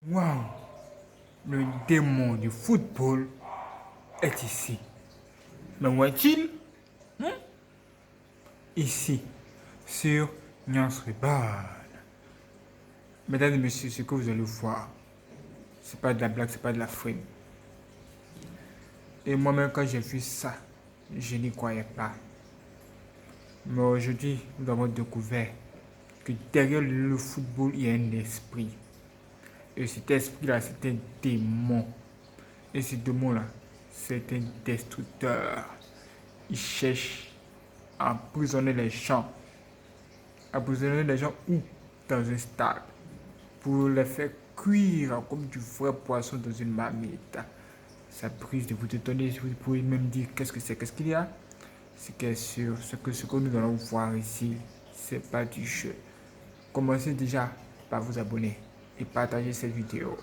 Waouh! Le démon du football est ici. Mais où est-il? Ici, sur Nyans Ribal. Mesdames et messieurs, ce que vous allez voir, c'est pas de la blague, c'est pas de la frime. Et moi-même, quand j'ai vu ça, je n'y croyais pas. Mais aujourd'hui, nous avons découvert que derrière le football, il y a un esprit. Et cet esprit-là, c'est un démon. Et ce démon-là, c'est un destructeur. Il cherche à emprisonner les gens. Emprisonner les gens où? Dans un stade. Pour les faire cuire comme du vrai poisson dans une marmite. Ça brise de vous étonner. Vous pouvez même dire qu'est-ce que c'est, qu'est-ce qu'il y a. Ce qui est sûr, c'est que ce que nous allons voir ici, c'est pas du jeu. Commencez déjà par vous abonner et partager cette vidéo.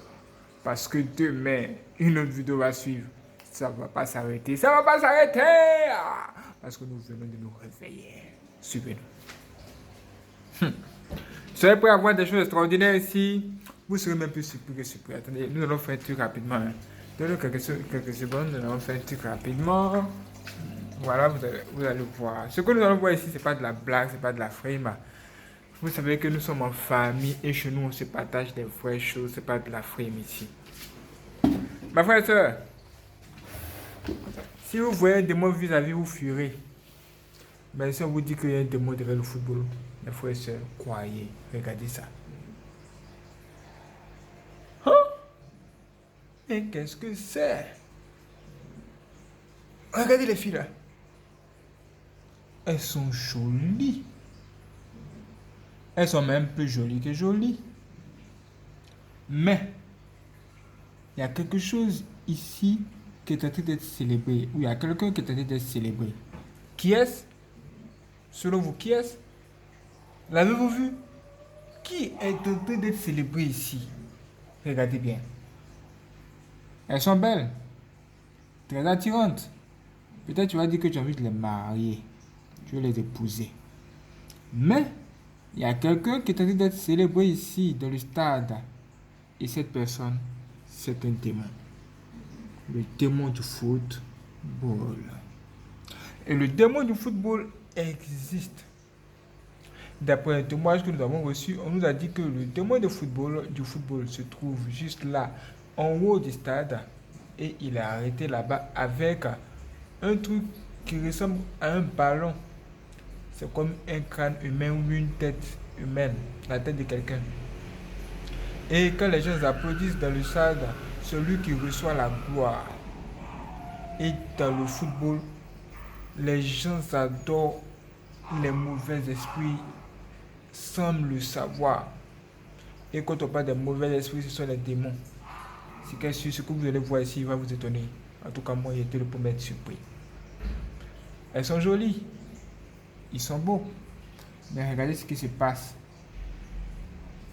Parce que demain, une autre vidéo va suivre. Ça va pas s'arrêter. Ça va pas s'arrêter. Parce que nous venons de nous réveiller. Suivez-nous. Soyez prêts à voir des choses extraordinaires ici. Vous serez même plus surpris que surpris. Attendez, nous allons faire un truc rapidement. Donnez-nous quelques secondes. Nous allons faire un truc rapidement. Voilà, vous allez voir. Ce que nous allons voir ici, c'est pas de la blague, c'est pas de la frime. Vous savez que nous sommes en famille et chez nous, on se partage des vraies choses. C'est pas de la frime ici. Ma frère et soeur, si vous voyez un démon vis-à-vis, vous fuirez. Mais si on vous dit qu'il y a un démon derrière le football, mes frères et soeurs, croyez. Regardez ça. Hein? Mais qu'est-ce que c'est? Regardez les filles là. Elles sont jolies. Elles sont même plus jolies que jolies. Mais, il y a quelque chose ici qui est en train d'être célébré. Ou il y a quelqu'un qui est en train d'être célébré. Qui est-ce? Selon vous, qui est-ce? L'avez-vous vu? Qui est en train d'être célébré ici? Regardez bien. Elles sont belles. Très attirantes. Peut-être tu vas dire que tu as envie de les marier. Tu veux les épouser. Mais, il y a quelqu'un qui est en train d'être célébré ici, dans le stade. Et cette personne, c'est un démon. Le démon du football. Et le démon du football existe. D'après un témoignage que nous avons reçu, on nous a dit que le démon du football se trouve juste là, en haut du stade. Et il est arrêté là-bas avec un truc qui ressemble à un ballon. C'est comme un crâne humain ou une tête humaine, la tête de quelqu'un. Et quand les gens applaudissent dans le stade, celui qui reçoit la gloire. Et dans le football, les gens adorent les mauvais esprits sans le savoir. Et quand on parle des mauvais esprits, ce sont les démons. Ce que vous allez voir ici va vous étonner. En tout cas, moi, j'ai été le premier à être surpris. Elles sont jolies. Ils sont beaux. Mais regardez ce qui se passe.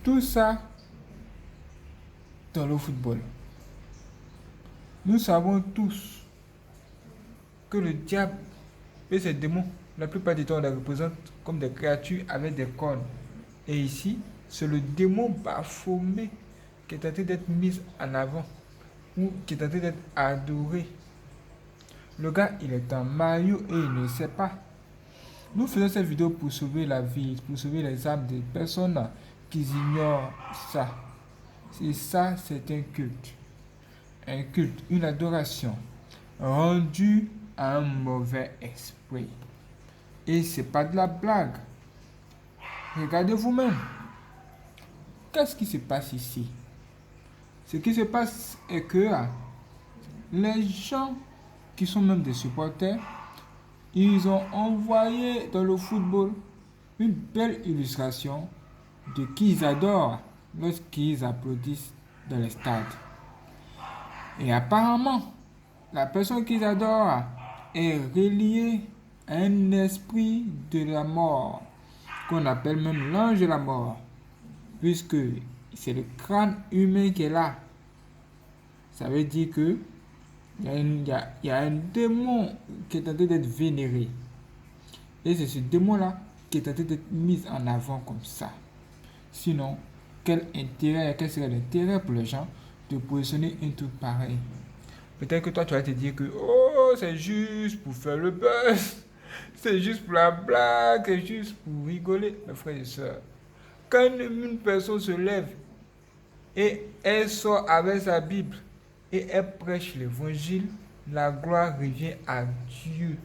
Tout ça dans le football. Nous savons tous que le diable et ses démons, la plupart du temps, on les représente comme des créatures avec des cornes. Et ici, c'est le démon Baphomet qui est en train d'être mis en avant ou qui est en train d'être adoré. Le gars, il est en maillot et il ne sait pas. Nous faisons cette vidéo pour sauver la vie, pour sauver les âmes des personnes qui ignorent ça. Et ça, c'est un culte. Un culte, une adoration rendue à un mauvais esprit. Et c'est pas de la blague. Regardez vous-même. Qu'est-ce qui se passe ici? Ce qui se passe est que les gens qui sont même des supporters, ils ont envoyé dans le football une belle illustration de qui ils adorent lorsqu'ils applaudissent dans les stades. Et apparemment, la personne qu'ils adorent est reliée à un esprit de la mort, qu'on appelle même l'ange de la mort, puisque c'est le crâne humain qui est là. Ça veut dire que il y a un démon qui est en train d'être vénéré. Et c'est ce démon-là qui est en train d'être mis en avant comme ça. Sinon, quel serait l'intérêt pour les gens de positionner un truc pareil? Peut-être que toi, tu vas te dire que oh, c'est juste pour faire le buzz, c'est juste pour la blague, c'est juste pour rigoler. Mes frères et sœurs, quand une personne se lève et elle sort avec sa Bible et elle prêche l'évangile, la gloire revient à Dieu.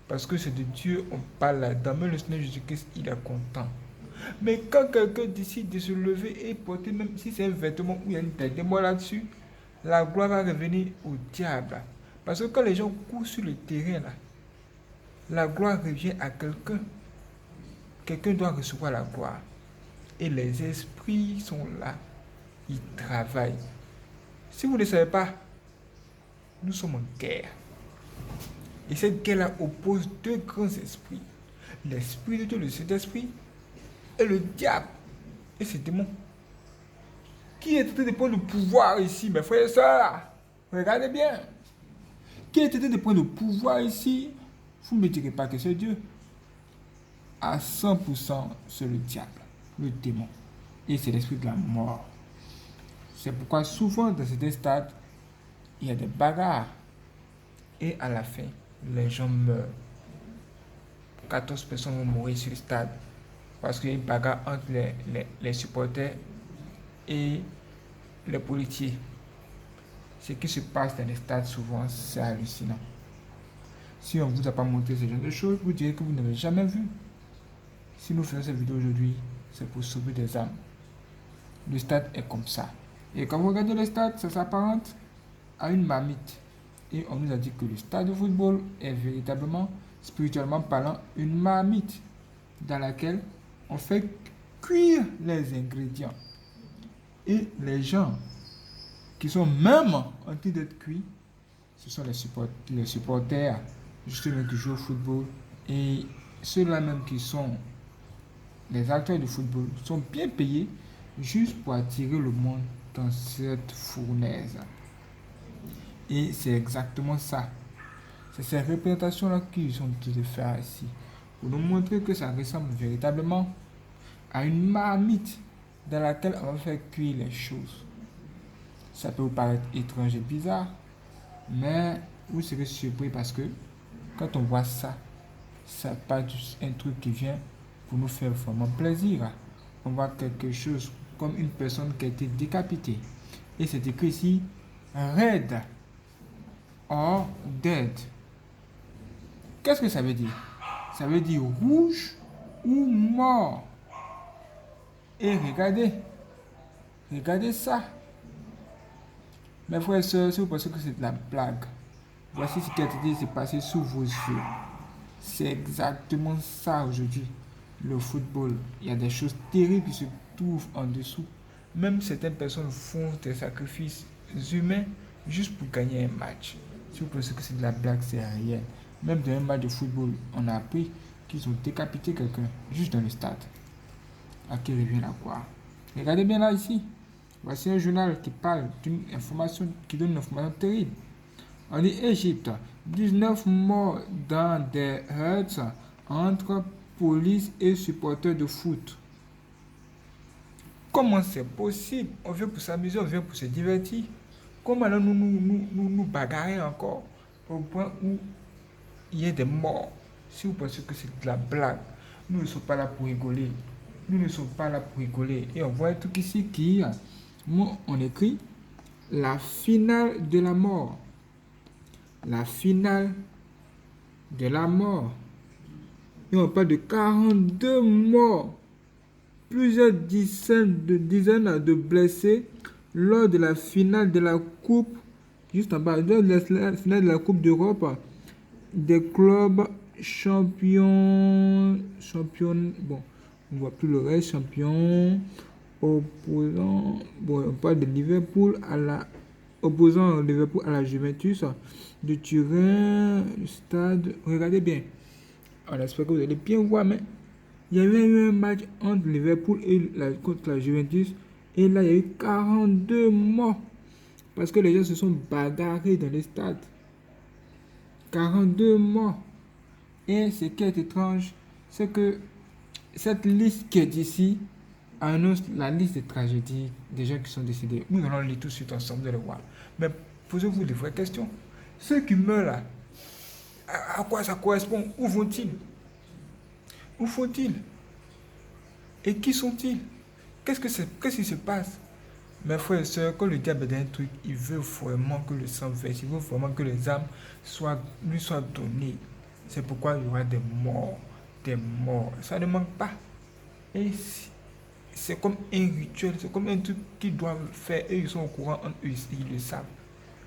Parce que c'est de Dieu on parle là-dedans. Même le Seigneur Jésus-Christ, il est content. Mais quand quelqu'un décide de se lever et porter, même si c'est un vêtement où il y a une tête de mort là-dessus, la gloire va revenir au diable. Parce que quand les gens courent sur le terrain là, la gloire revient à quelqu'un. Quelqu'un doit recevoir la gloire. Et les esprits sont là. Ils travaillent. Si vous ne savez pas, nous sommes en guerre. Et cette guerre-là oppose deux grands esprits. L'esprit de Dieu, le Saint-Esprit, et le diable et ses démons. Qui est en train de prendre le pouvoir ici, mes frères et sœurs? Regardez bien. Qui est en train de prendre le pouvoir ici? Vous ne me direz pas que c'est Dieu. À 100%, c'est le diable, le démon. Et c'est l'esprit de la mort. C'est pourquoi souvent dans ces stades, il y a des bagarres. Et à la fin, les gens meurent. 14 personnes vont mourir sur le stade. Parce qu'il y a une bagarre entre les supporters et les policiers. Ce qui se passe dans les stades souvent, c'est hallucinant. Si on ne vous a pas montré ce genre de choses, vous direz que vous n'avez jamais vu. Si nous faisons cette vidéo aujourd'hui, c'est pour sauver des âmes. Le stade est comme ça. Et quand vous regardez le stade, ça s'apparente à une marmite. Et on nous a dit que le stade de football est véritablement, spirituellement parlant, une marmite dans laquelle on fait cuire les ingrédients. Et les gens qui sont même en train d'être cuits, ce sont les supporters, justement qui jouent au football. Et ceux-là même qui sont les acteurs de football sont bien payés juste pour attirer le monde dans cette fournaise. Et c'est exactement ça. C'est ces représentations-là qu'ils sont en train de faire ici. Pour nous montrer que ça ressemble véritablement à une marmite dans laquelle on va faire cuire les choses. Ça peut vous paraître étrange et bizarre, mais vous serez surpris parce que quand on voit ça, ça n'est pas juste un truc qui vient pour nous faire vraiment plaisir. On voit quelque chose comme une personne qui a été décapitée. Et c'est écrit ici, red or dead. Qu'est-ce que ça veut dire? Ça veut dire rouge ou mort. Et regardez ça. Mes frères et sœurs, si vous pensez que c'est de la blague, voici ce qui a été s'est passé sous vos yeux. C'est exactement ça aujourd'hui. Le football, il y a des choses terribles qui se trouvent en dessous. Même certaines personnes font des sacrifices humains juste pour gagner un match. Si vous pensez que c'est de la blague, c'est réel. Même dans un match de football, on a appris qu'ils ont décapité quelqu'un juste dans le stade. À qui revient la gloire. Regardez bien là ici. Voici un journal qui parle d'une information, qui donne une information terrible. On dit Égypte, 19 morts dans des heurts entre police et supporters de foot. Comment c'est possible? On vient pour s'amuser, on vient pour se divertir. Comment allons nous bagarrer encore au point où il y a des morts? Si vous pensez que c'est de la blague, nous ne sommes pas là pour rigoler. Nous ne sommes pas là pour rigoler. Et on voit un truc ici qui, on écrit la finale de la mort. La finale de la mort. Et on parle de 42 morts. Plusieurs dizaines de blessés lors de la finale de la Coupe, juste en bas, lors de la finale de la Coupe d'Europe, des clubs champions, bon, on voit plus le reste, champions, opposant, bon, on parle de Liverpool opposant Liverpool à la Juventus, de Turin, le stade, regardez bien, on espère que vous allez bien voir, mais il y avait eu un match entre Liverpool et contre la Juventus. Et là, il y a eu 42 morts. Parce que les gens se sont bagarrés dans les stades. 42 morts. Et ce qui est étrange, c'est que cette liste qui est ici annonce la liste des tragédies des gens qui sont décédés. Nous allons lire tout de suite ensemble, vous allez voir. Mais posez-vous des vraies questions. Ceux qui meurent là, à quoi ça correspond? Où vont-ils? Où font-ils? Et qui sont-ils? Qu'est-ce qui se passe? Mes frères et sœurs, quand le diable est dans un truc, il veut vraiment que le sang verse, il veut vraiment que les âmes lui soient données. C'est pourquoi il y aura des morts. Des morts. Ça ne manque pas. Et c'est comme un rituel, c'est comme un truc qu'ils doivent faire et ils sont au courant, ils le savent.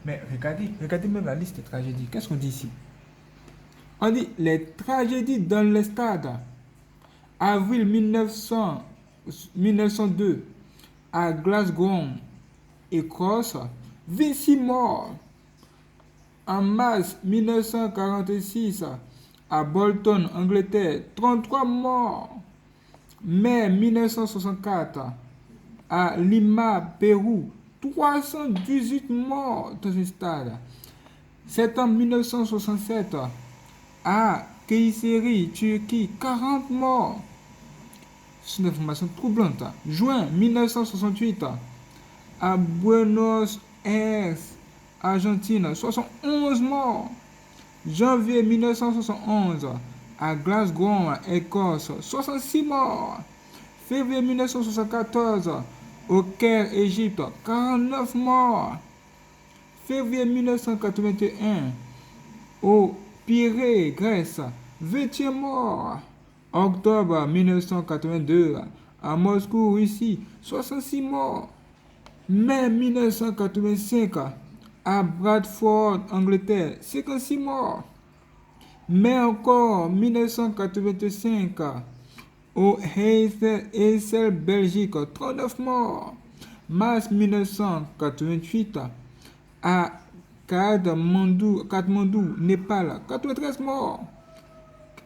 Mais regardez même la liste des tragédies. Qu'est-ce qu'on dit ici? On dit les tragédies dans les stades. Avril 1902 à Glasgow, Écosse, 26 morts. En mars 1946 à Bolton, Angleterre, 33 morts. Mai 1964 à Lima, Pérou, 318 morts dans ce stade. Septembre 1967 à Kayseri, Turquie, 40 morts. C'est une information troublante. Juin 1968 à Buenos Aires, Argentine, 71 morts. Janvier 1971 à Glasgow, Écosse, 66 morts. Février 1974 au Caire, Égypte, 49 morts. Février 1981 au Pirée, Grèce, 21 morts. Octobre 1982 à Moscou, Russie, 66 morts. Mai 1985 à Bradford, Angleterre, 56 morts. Mai encore 1985 au Heysel, Belgique, 39 morts. Mars 1988 à Katmandou, Népal, 93 morts.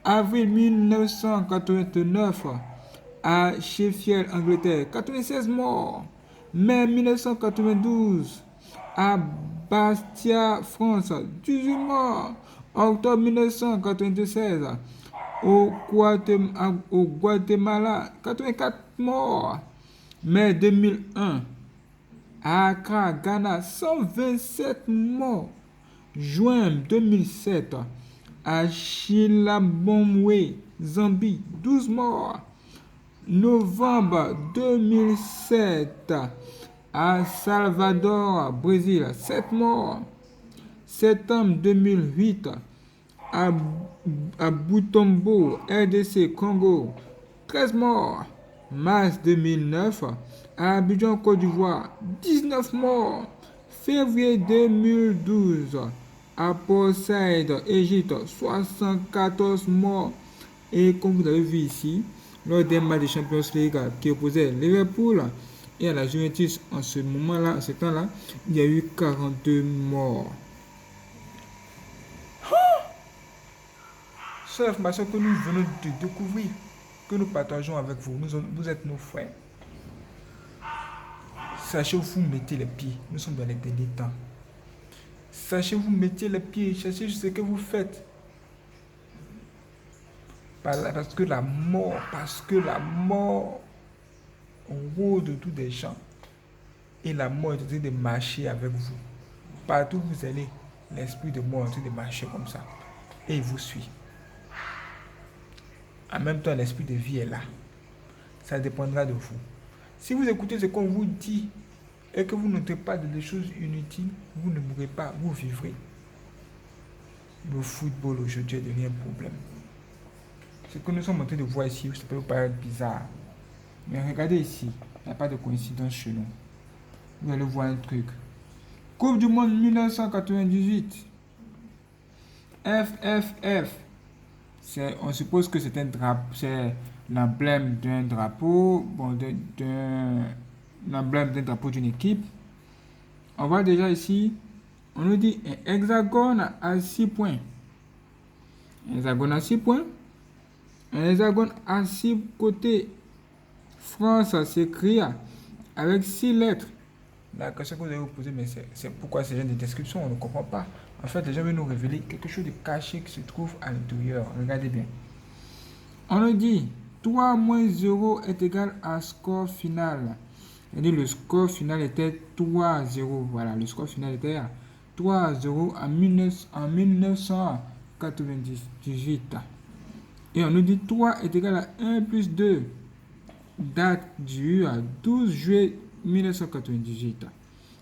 Avril 1989 à Sheffield, Angleterre, 96 morts. Mai 1992 à Bastia, France, 18 morts. Octobre 1996 au Guatemala, 84 morts. Mai 2001 à Accra, Ghana, 127 morts. Juin 2007 à Chilabomwe, Zambie, 12 morts. Novembre 2007 à Salvador, Brésil, 7 morts. Septembre 2008 à Butembo, RDC, Congo, 13 morts. Mars 2009 à Abidjan, Côte d'Ivoire, 19 morts. Février 2012 à Port Said, Égypte, 74 morts. Et comme vous avez vu ici, lors des matchs de Champions League qui opposaient Liverpool et à la Juventus en ce moment-là, en ce temps-là, il y a eu 42 morts. C'est l'information que nous venons de découvrir, que nous partageons avec vous. Vous êtes nos frères. Sachez où vous mettez les pieds. Nous sommes dans les derniers temps. Sachez où vous mettez les pieds. Sachez ce que vous faites. Parce que la mort rôde tous des champs. Et la mort est en train de marcher avec vous. Partout où vous allez, l'esprit de mort est en train de marcher comme ça. Et il vous suit. En même temps, l'esprit de vie est là. Ça dépendra de vous. Si vous écoutez ce qu'on vous dit et que vous notez pas des choses inutiles, vous ne mourrez pas, vous vivrez. Le football aujourd'hui est devenu un problème. Ce que nous sommes en train de voir ici, ça peut vous paraître bizarre. Mais regardez ici, il n'y a pas de coïncidence chez nous. Vous allez voir un truc. Coupe du Monde 1998. FFF. On suppose que c'est l'emblème d'un drapeau, l'emblème d'un drapeau d'une équipe. On voit déjà ici, on nous dit un hexagone à 6 points. Un hexagone à 6 points. Un hexagone à 6 côtés. France s'écrit avec 6 lettres. La question que vous allez vous poser, mais c'est pourquoi ces genre de description, on ne comprend pas. En fait, les gens veulent nous révéler quelque chose de caché qui se trouve à l'intérieur. Regardez bien. On nous dit 3 moins 0 est égal à score final. C'est-à-dire le score final était 3-0. Voilà, le score final était à 3-0 en 1998. Et on nous dit 3 est égal à 1 plus 2. Date du 12 juillet 1998.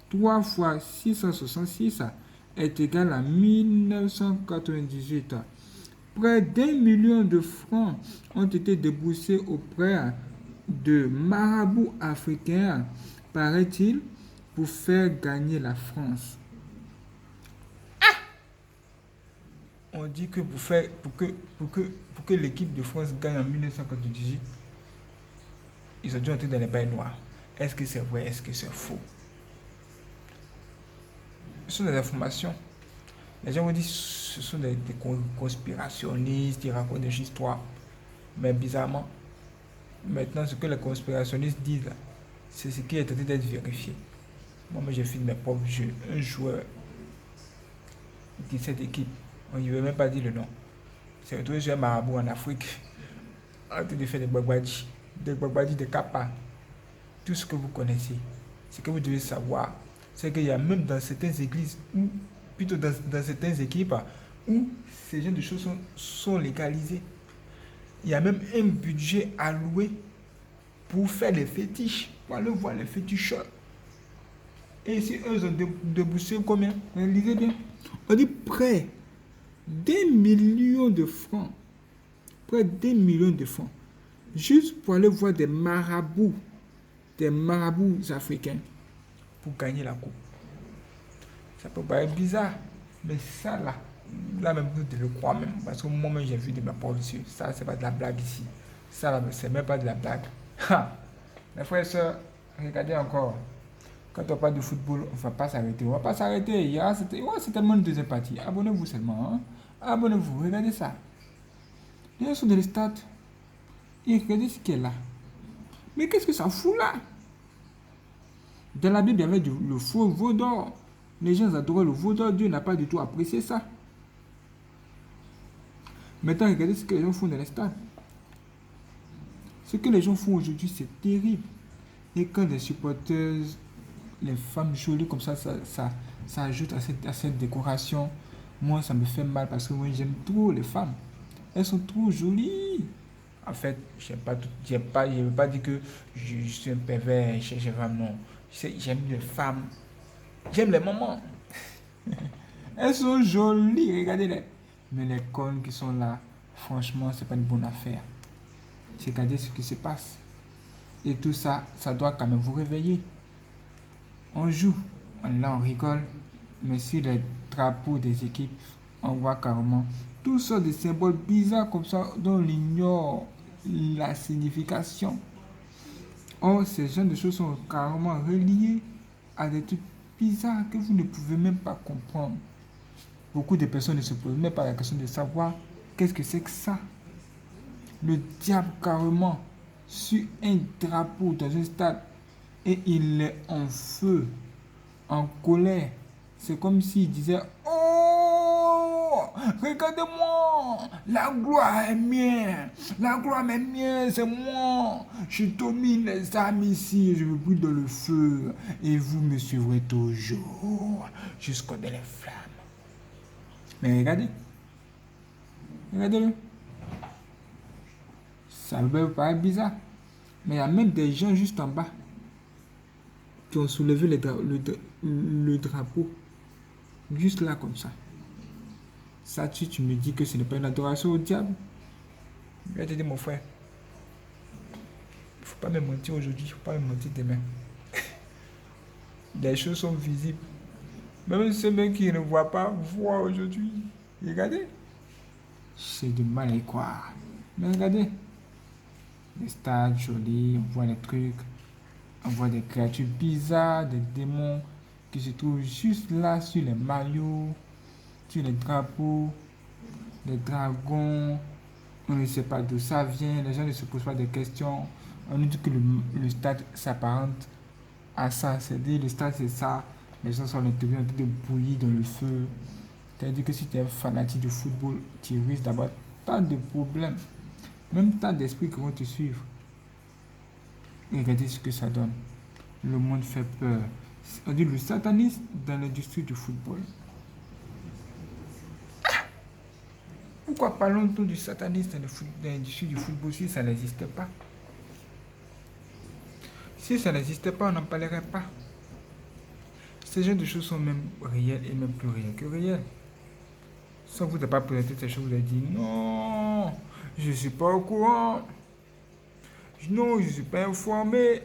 3 fois 666 est égal à 1998. Près d'1 million de francs ont été déboursés auprès de marabouts africains, paraît-il, pour faire gagner la France. On dit que pour que l'équipe de France gagne en 1998, ils ont dû entrer dans les bains noirs. Est-ce que c'est vrai? Est-ce que c'est faux? Ce sont des informations. Les gens vont dire que ce sont des conspirationnistes qui racontent des histoires. Mais bizarrement, maintenant, ce que les conspirationnistes disent, là, c'est ce qui est tenté d'être vérifié. Moi, j'ai fait mes propres jeux. Un joueur de cette équipe, on ne veut même pas dire le nom. C'est un joueur marabout en Afrique, en train de faire des bagbadis, des kapas. Tout ce que vous connaissez, ce que vous devez savoir, c'est qu'il y a même dans certaines églises, ou plutôt dans certaines équipes, où ces genres de choses sont légalisées. Il y a même un budget alloué pour faire les fétiches, pour aller voir les féticheurs. Et ici, eux ont déboursé combien? Lisez bien. On dit près d'1 million de francs. Près d'1 million de francs. Juste pour aller voir des marabouts africains pour gagner la coupe. Ça peut paraître bizarre, mais ça là même vous devez le croire même, parce que moi-même j'ai vu de mes propres yeux. Ça c'est pas de la blague ici. Ça là, c'est même pas de la blague. Mes frères et sœurs, regardez encore. Quand on parle de football, on va pas s'arrêter. On va pas s'arrêter. Il y a certainement une deuxième partie. Abonnez-vous seulement. Hein? Abonnez-vous. Regardez ça. Les gens sont dans les stades. Et regardez ce qui est là. Mais qu'est-ce que ça fout là? Dans la Bible, il y avait le faux veau d'or. Les gens adoraient le veau d'or. Dieu n'a pas du tout apprécié ça. Maintenant, regardez ce que les gens font dans les stades. Ce que les gens font aujourd'hui, c'est terrible. Et quand des supporters, les femmes jolies comme ça ajoute à cette décoration, moi, ça me fait mal parce que moi, j'aime trop les femmes. Elles sont trop jolies. En fait, je ne veux pas dire que je suis un pervers chez les femmes, non. J'aime les femmes. J'aime les mamans. Elles sont jolies, regardez-les. Mais les connes qui sont là, franchement, c'est pas une bonne affaire. Regardez ce qui se passe. Et tout ça, ça doit quand même vous réveiller. On joue, là on rigole, mais sur les drapeaux des équipes, on voit carrément tout ça des symboles bizarres comme ça dont on ignore la signification. Or, ces genres de choses sont carrément reliées à des trucs bizarres que vous ne pouvez même pas comprendre. Beaucoup de personnes ne se posent même pas la question de savoir qu'est-ce que c'est que ça. Le diable carrément sur un drapeau dans un stade et il est en feu, en colère. C'est comme s'il disait: oh, regardez-moi, la gloire est mienne, c'est moi. Je domine les âmes ici, je me brûle dans le feu et vous me suivrez toujours jusqu'au dans les flammes. Mais regardez-le. Ça peut paraître bizarre, mais il y a même des gens juste en bas qui ont soulevé le drapeau, juste là comme ça. Ça, tu me dis que ce n'est pas une adoration au diable? Je vais te dire, mon frère, il ne faut pas me mentir aujourd'hui, il ne faut pas me mentir demain. Les choses sont visibles. Même ceux qui ne voient pas, voient aujourd'hui. Regardez. C'est de mal à y croire. Mais regardez. Les stades jolis, on voit les trucs. On voit des créatures bizarres, des démons qui se trouvent juste là sur les maillots, sur les drapeaux, les dragons. On ne sait pas d'où ça vient, les gens ne se posent pas de questions. On nous dit que le stade s'apparente à ça, c'est-à-dire le stade c'est ça. Les gens sont à l'intérieur en train de bouillir dans le feu. C'est-à-dire que si tu es fanatique du football, tu risques d'avoir tant de problèmes. Même tant d'esprits qui vont te suivre. Et regardez ce que ça donne. Le monde fait peur. On dit le satanisme dans l'industrie du football. Pourquoi parlons-nous du satanisme dans l'industrie du football si ça n'existait pas? Si ça n'existait pas, on n'en parlerait pas. Ces genres de choses sont même réelles et même plus réelles que réelles. Si on ne vous a pas présenté ces choses, vous avez dit non, je ne suis pas au courant. Non, je ne suis pas informé.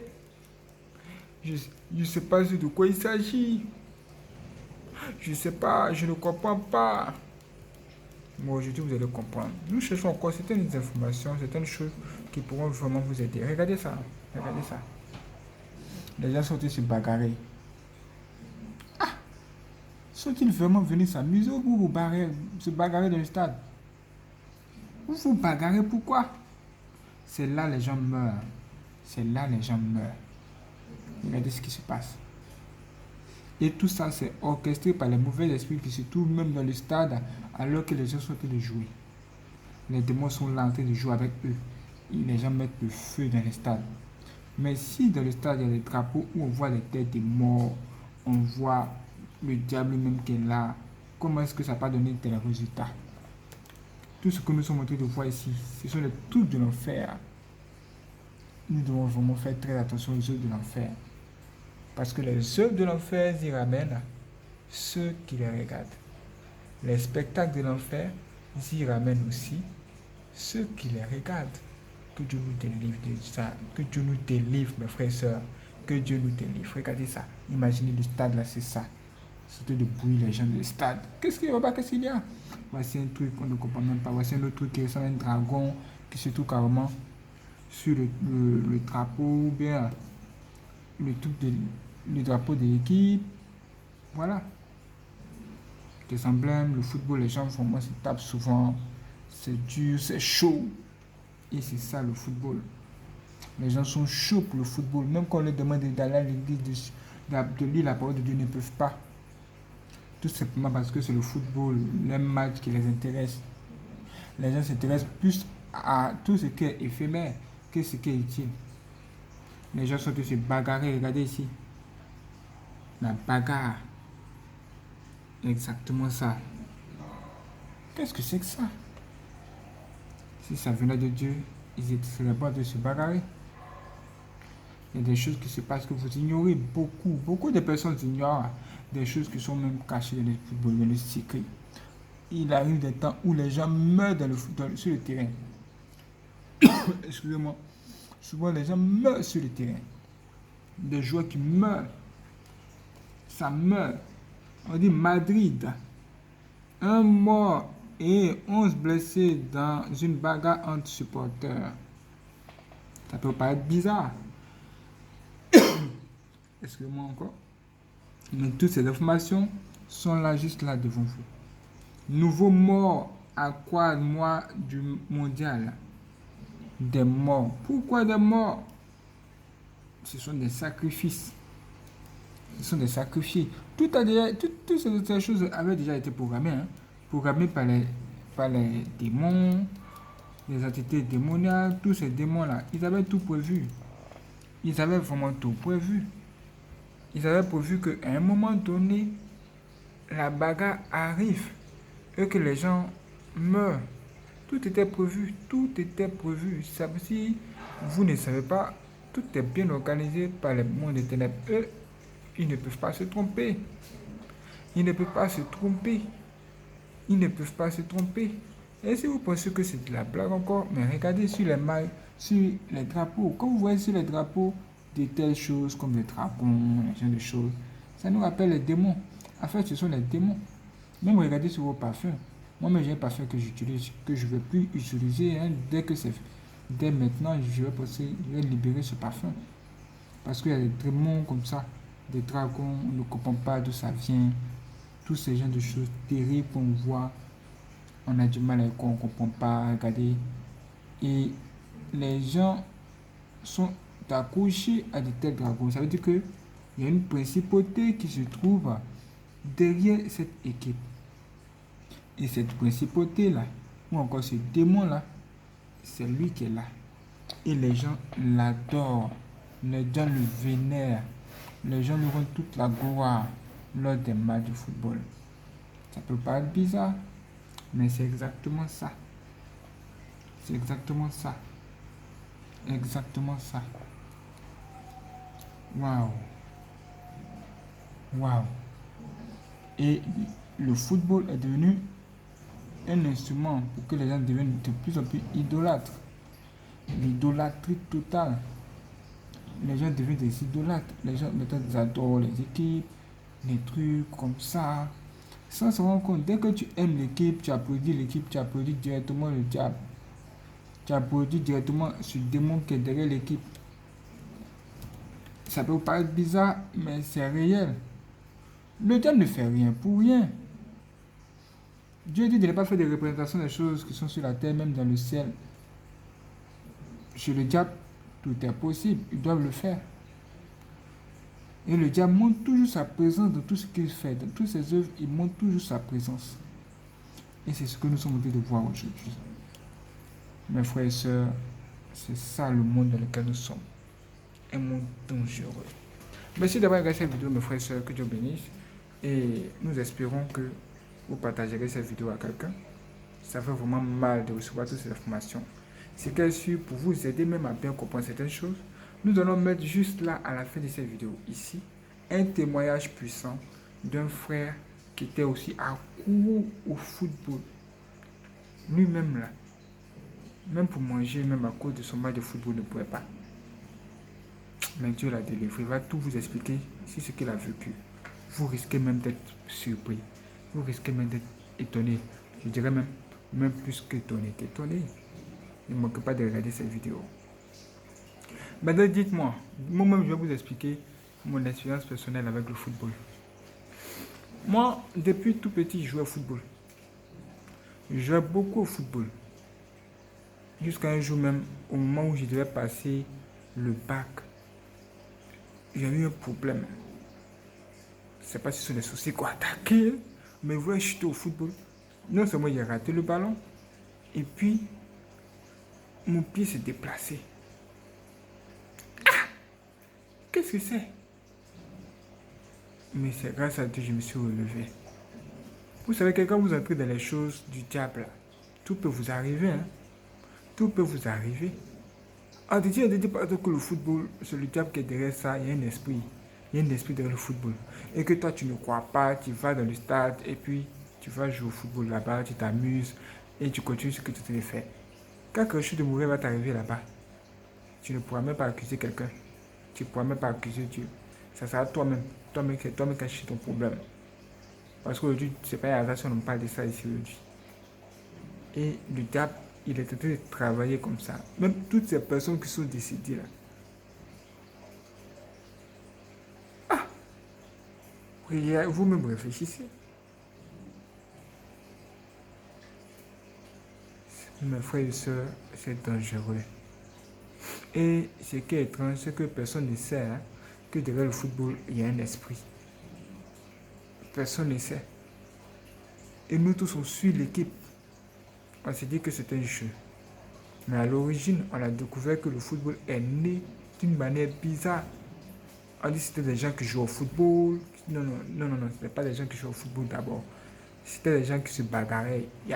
Je ne sais pas de quoi il s'agit. Je ne sais pas, je ne comprends pas. Bon, aujourd'hui, vous allez comprendre. Nous cherchons encore certaines informations, certaines choses qui pourront vraiment vous aider. Regardez ça. Regardez ça. Les gens sont se bagarrer. Sont-ils vraiment venus s'amuser ou vous se bagarrer dans le stade? Vous vous bagarrez pourquoi? C'est là les gens meurent. C'est là les gens meurent. Regardez ce qui se passe. Et tout ça, c'est orchestré par les mauvais esprits qui se trouvent même dans le stade alors que les gens sont en train de jouer. Les démons sont là en train de jouer avec eux. Et les gens mettent le feu dans le stade. Mais si dans le stade, il y a des drapeaux où on voit les têtes des morts, on voit le diable même qui est là, comment est-ce que ça n'a pas donné tel résultat? Tout ce que nous sommes en train de voir ici, ce sont les trucs de l'enfer. Nous devons vraiment faire très attention aux œuvres de l'enfer. Parce que les œuvres de l'enfer y ramènent ceux qui les regardent. Les spectacles de l'enfer y ramènent aussi ceux qui les regardent. Que Dieu nous délivre de ça. Que Dieu nous délivre, mes frères et sœurs. Que Dieu nous délivre. Regardez ça. Imaginez le stade là, c'est ça. Surtout de bruit, les gens du stade. Qu'est-ce qu'il y a? Qu'est-ce qu'il y a? Voici un truc qu'on ne comprend même pas. Voici un autre truc qui ressemble à un dragon qui se trouve carrément sur le drapeau ou bien le drapeau de l'équipe. Voilà. Des emblèmes, le football, les gens vraiment se tapent souvent. C'est dur, c'est chaud. Et c'est ça le football. Les gens sont chauds pour le football. Même quand on leur demande d'aller à l'église, de lire la parole de Dieu, ils ne peuvent pas. Tout simplement parce que c'est le football, les matchs qui les intéressent. Les gens s'intéressent plus à tout ce qui est éphémère que ce qui est utile. Les gens sont tous se bagarrer. Regardez ici. La bagarre. Exactement ça. Qu'est-ce que c'est que ça? Si ça venait de Dieu, ils étaient pas de se bagarrer. Il y a des choses qui se passent que vous ignorez. Beaucoup de personnes ignorent des choses qui sont même cachées dans le football, dans le secret. Il arrive des temps où les gens meurent sur le terrain. Excusez-moi. Souvent, les gens meurent sur le terrain. Des joueurs qui meurent. Ça meurt. On dit Madrid. Un mort et 11 blessés dans une bagarre entre supporters. Ça peut paraître bizarre. Excusez-moi encore. Mais toutes ces informations sont là, juste là devant vous. Nouveau mort à quoi mois du mondial? Des morts. Pourquoi des morts? Ce sont des sacrifices. Ce sont des sacrifiés. Toutes ces choses avaient déjà été programmées. Programmées par les démons, les entités démoniaques, tous ces démons-là. Ils avaient tout prévu. Ils avaient vraiment tout prévu. Ils avaient prévu qu'à un moment donné, la bagarre arrive et que les gens meurent. Tout était prévu. Tout était prévu. Si vous ne savez pas, tout est bien organisé par les mondes des ténèbres. Eux, ils ne peuvent pas se tromper. Ils ne peuvent pas se tromper. Ils ne peuvent pas se tromper. Et si vous pensez que c'est de la blague encore, mais regardez sur les mailles, sur les drapeaux. Quand vous voyez sur les drapeaux de telles choses comme les dragons, ce genre de choses, ça nous rappelle les démons. En fait, ce sont les démons. Même regardez sur vos parfums. Moi-même, j'ai un parfum que j'utilise, que je ne vais plus utiliser. Dès maintenant, je vais libérer ce parfum. Parce qu'il y a des démons comme ça, des dragons, on ne comprend pas d'où ça vient. Tous ces genres de choses terribles qu'on voit, on a du mal à quoi, on ne comprend pas, regardez. Et les gens sont accrochés à de tels dragons. Ça veut dire qu'il y a une principauté qui se trouve derrière cette équipe. Et cette principauté-là, ou encore ce démon-là, c'est lui qui est là. Et les gens l'adorent. Les gens le vénèrent. Les gens lui rendent toute la gloire lors des matchs de football. Ça peut paraître bizarre, mais c'est exactement ça. C'est exactement ça. Exactement ça. Waouh. Waouh. Et le football est devenu un instrument pour que les gens deviennent de plus en plus idolâtres. L'idolâtrie totale. Les gens deviennent des idolâtres. Les gens maintenant ils adorent les équipes, les trucs comme ça. Sans se rendre compte, dès que tu aimes l'équipe, tu applaudis directement le diable. Tu applaudis directement ce démon qui est derrière l'équipe. Ça peut vous paraître bizarre, mais c'est réel. Le diable ne fait rien pour rien. Dieu dit de ne pas faire des représentations des choses qui sont sur la terre, même dans le ciel. Chez le diable, tout est possible. Ils doivent le faire. Et le diable montre toujours sa présence dans tout ce qu'il fait. Dans toutes ses œuvres, il montre toujours sa présence. Et c'est ce que nous sommes en train de voir aujourd'hui. Mes frères et sœurs, c'est ça le monde dans lequel nous sommes. Un monde dangereux. Merci d'avoir regardé cette vidéo, mes frères et sœurs. Que Dieu bénisse. Et nous espérons que vous partagerez cette vidéo à quelqu'un. Ça fait vraiment mal de recevoir toutes ces informations. C'est qu'elle suit pour vous aider même à bien comprendre certaines choses. Nous allons mettre juste là, à la fin de cette vidéo, ici, un témoignage puissant d'un frère qui était aussi accro au football. Lui-même là, même pour manger, même à cause de son match de football, ne pouvait pas. Mais Dieu l'a délivré. Il va tout vous expliquer sur ce qu'il a vécu. Vous risquez même d'être surpris. Vous risquez même d'être étonné. Je dirais même plus qu'étonné. Ne manquez pas de regarder cette vidéo. Maintenant, dites-moi, moi-même, je vais vous expliquer mon expérience personnelle avec le football. Moi, depuis tout petit, je jouais au football. Je jouais beaucoup au football. Jusqu'à un jour même, au moment où je devais passer le bac, j'ai eu un problème. Je ne sais pas si ce sont des soucis qui ont attaqué, mais voilà, j'étais au football. Non seulement j'ai raté le ballon, et puis mon pied s'est déplacé. Ah! Qu'est-ce que c'est? Mais c'est grâce à Dieu que je me suis relevé. Vous savez que quand vous entrez dans les choses du diable, tout peut vous arriver. Hein? Tout peut vous arriver. En dit pas que le football, c'est le diable qui est derrière ça, il y a un esprit. Il y a un esprit derrière le football. Et que toi, tu ne crois pas, tu vas dans le stade et puis tu vas jouer au football là-bas, tu t'amuses et tu continues ce que tu devais faire. Quand quelque chose de mauvais va t'arriver là-bas, tu ne pourras même pas accuser quelqu'un. Tu ne pourras même pas accuser Dieu. Ça sera toi-même. C'est toi-même qui as cherché ton problème. Parce qu'aujourd'hui, ce n'est pas un hasard si on ne parle de ça ici aujourd'hui. Et le diable, il est en train de travailler comme ça. Même toutes ces personnes qui sont décédées là. Ah! Vous-même réfléchissez. Mes frères et sœurs, c'est dangereux. Et ce qui est étrange, c'est que personne ne sait que derrière le football, il y a un esprit. Personne ne sait. Et nous tous, on suit l'équipe. On s'est dit que c'était un jeu. Mais à l'origine, on a découvert que le football est né d'une manière bizarre. On dit que c'était des gens qui jouent au football. Non, ce n'était pas des gens qui jouent au football d'abord. C'était des gens qui se bagarraient. Il y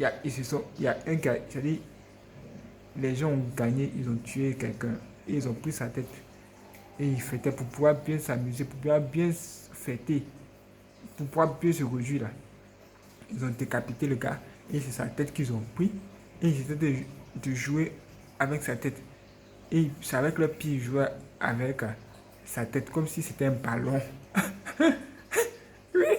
a un qui a, c'est-à-dire, les gens ont gagné, ils ont tué quelqu'un. Et ils ont pris sa tête. Et ils fêtaient pour pouvoir bien s'amuser, pour pouvoir bien fêter, pour pouvoir bien se réjouir là. Ils ont décapité le gars. Et c'est sa tête qu'ils ont pris. Et ils étaient de jouer avec sa tête. Et c'est avec leur pied, ils jouaient avec sa tête, comme si c'était un ballon. Oui.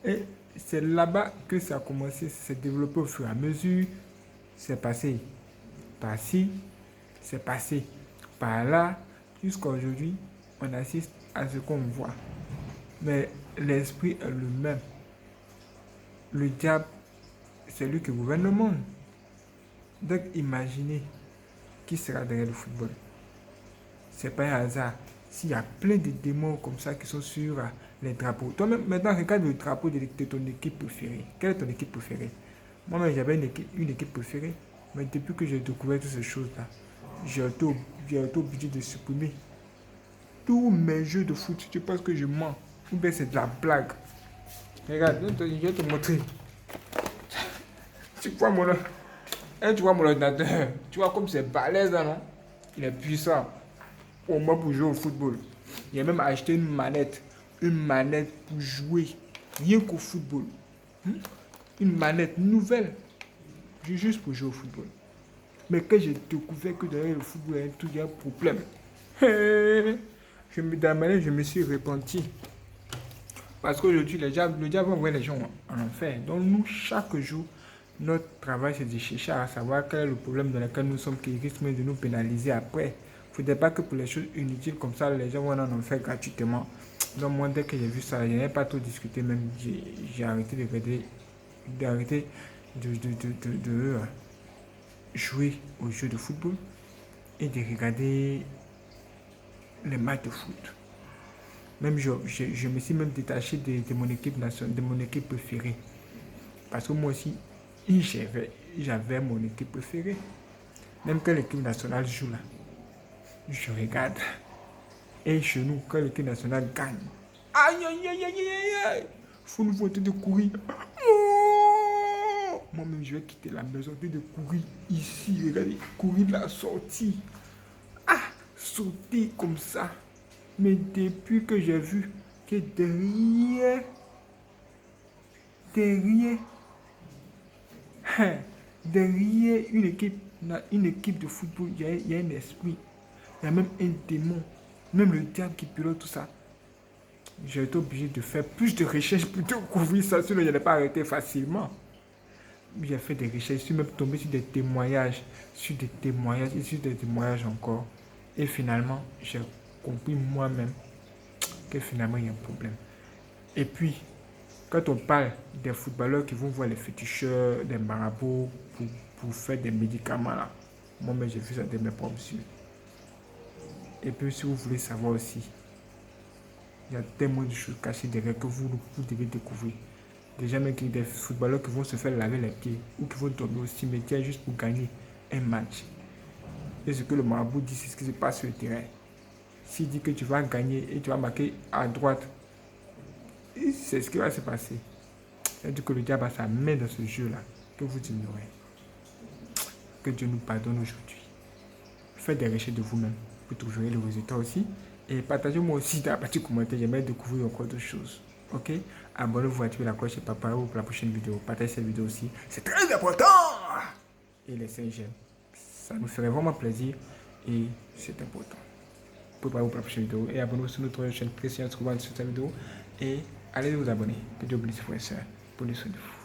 Et c'est là-bas que ça a commencé, ça s'est développé au fur et à mesure. C'est passé par-ci, c'est passé par-là. Jusqu'à aujourd'hui, on assiste à ce qu'on voit. Mais l'esprit est le même. Le diable, c'est lui qui gouverne le monde. Donc imaginez qui sera derrière le football. C'est pas un hasard. S'il y a plein de démons comme ça qui sont sur les drapeaux. Toi-même, maintenant, regarde le drapeau de ton équipe préférée. Quelle est ton équipe préférée? Moi-même, j'avais une équipe préférée. Mais depuis que j'ai découvert toutes ces choses-là, j'ai été obligé de supprimer tous mes jeux de foot. Tu penses que je mens? Ou bien c'est de la blague? Regarde, je vais te montrer. Tu vois mon, tu vois mon ordinateur. Tu vois comme c'est balèze là, non? Il est puissant. Au moins pour jouer au football. Il a même acheté une manette. Une manette pour jouer. Rien qu'au football. Une manette nouvelle. Juste pour jouer au football. Mais quand j'ai découvert que derrière le football, il y a un problème. Dans la manette, je me suis repenti. Parce qu'aujourd'hui, le diable envoie les gens en enfer. Donc nous, chaque jour, notre travail, c'est de chercher à savoir quel est le problème dans lequel nous sommes qui risque de nous pénaliser après. Il ne faudrait pas que pour les choses inutiles comme ça, les gens vont en enfer gratuitement. Donc moi, dès que j'ai vu ça, je n'ai pas trop discuté, même j'ai arrêté de regarder, d'arrêter de jouer aux jeux de football et de regarder les matchs de foot. Même je me suis même détaché de mon équipe nationale, de mon équipe préférée. Parce que moi aussi, j'avais mon équipe préférée. Même quand l'équipe nationale joue là, je regarde. Et chez nous, quand l'équipe nationale gagne, aïe aïe aïe aïe aïe aïe, faut nous voir de courir. Oh! Moi-même, je vais quitter la maison, de courir ici, regardez, courir de la sortie. Ah, sauter comme ça. Mais depuis que j'ai vu que derrière une équipe de football, il y a un esprit, il y a même un démon, même le diable qui pilote tout ça. J'ai été obligé de faire plus de recherches pour découvrir ça, sinon je n'allais pas arrêter facilement. J'ai fait des recherches, je suis même tombé sur des témoignages, et sur des témoignages encore. Et finalement, j'ai compris moi-même que finalement il y a un problème. Et puis, quand on parle des footballeurs qui vont voir les féticheurs, des marabouts pour faire des médicaments là, moi-même j'ai vu ça de mes propres yeux. Et puis si vous voulez savoir aussi, il y a tellement de choses cachées derrière que vous devez découvrir. Déjà même des footballeurs qui vont se faire laver les pieds ou qui vont tomber au cimetière juste pour gagner un match. Et ce que le marabout dit, c'est ce qui se passe sur le terrain. S'il dit que tu vas gagner et tu vas marquer à droite, c'est ce qui va se passer. C'est-à-dire que le diable a sa main dans ce jeu-là que vous ignorez. Que Dieu nous pardonne aujourd'hui. Faites des recherches de vous-même. Vous trouverez le résultat aussi. Et partagez-moi aussi dans la partie commentaire. J'aimerais découvrir encore d'autres choses. Ok? Abonnez-vous, activez la cloche et préparez-vous pour la prochaine vidéo. Partagez cette vidéo aussi. C'est très important! Et laissez un j'aime. Ça nous ferait vraiment plaisir. Et c'est important. Préparez-vous pour la prochaine vidéo. Et abonnez-vous sur notre chaîne précieuse sur cette vidéo. Et allez vous abonner. Que Dieu bénisse vos frères et sœurs. Prenez soin de vous.